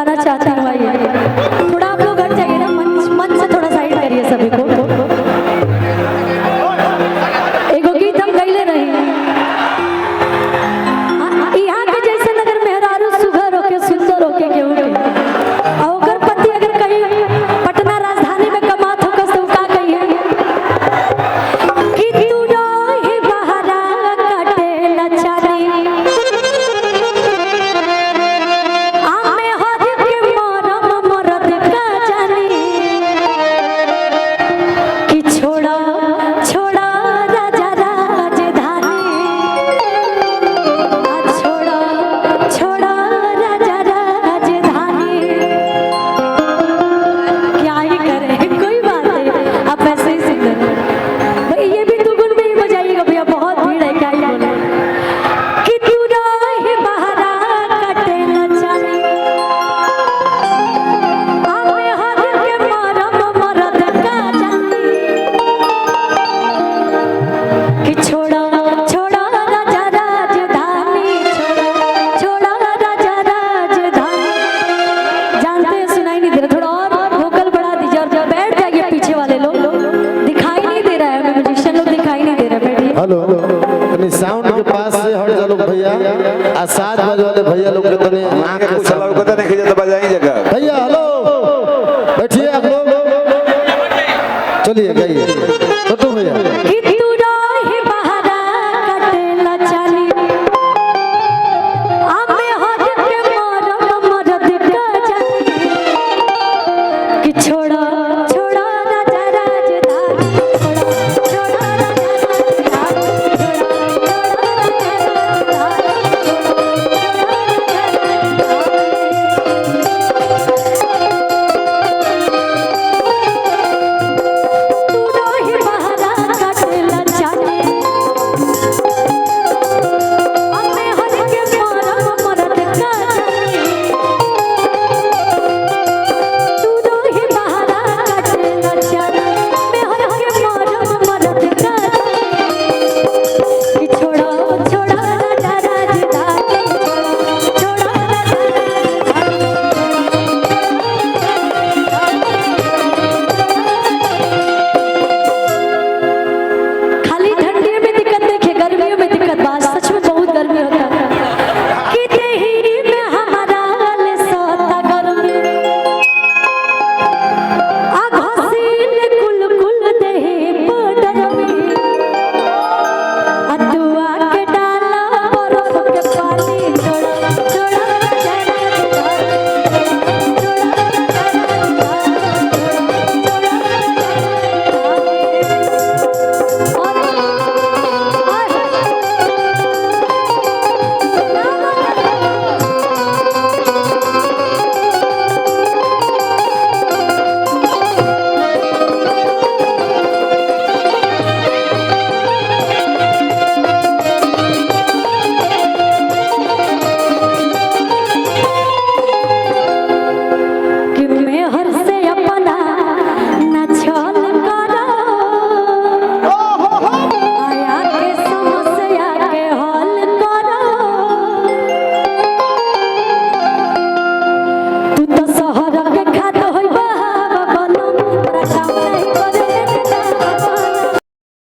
बताना चाहती हूँ। आइए थोड़ा आप लोग हट जाइए ना, मंच से थोड़ा साइड करिए सभी को। एगो गीत हम गईले रही, यहाँ के जैसे नगर मेहरारू सुघर होके सुंदर होके केहू के और ओकर पति अगर कहीं पटना राजधानी में कमात हो तो का कहिए कि तू रही बहरा काटे लचारी आमे हर के मरम मरद का जानी कि छोड़ा छोड़ा राजा राजधानी छोड़ा छोड़ा राजा राजधानी। क्या ही करे, कोई बात नहीं, आप ऐसे ही सुंदर हैं भाई। ये भी दुगुन में ही बजाइएगा भैया, बहुत भीड़ है, क्या ही बोले कि तू रही बहरा कटे लचानी आमे हर के मरम मरद का जानी कि छोड़ा छोड़ा राजा राजधानी छोड़ा छोड़ा राजा राजधानी। जानते हैं सुनाई नहीं दे रहा, थोड़ा और वोकल बढ़ा दीजिए और बैठ जाइए पीछे वाले लोग, दिखाई नहीं दे रहा है हमें, म्यूजिशियन लोग दिखाई नहीं दे रहे, बैठिए। हेलो तनी साउंड के पास से हट जा लोग भैया, आ साथ बजे वाले भैया लोग के तनी आंख के कुछ लोग पता नहीं कि बजाई जगह भैया हेलो बैठिए आप लोग, चलिए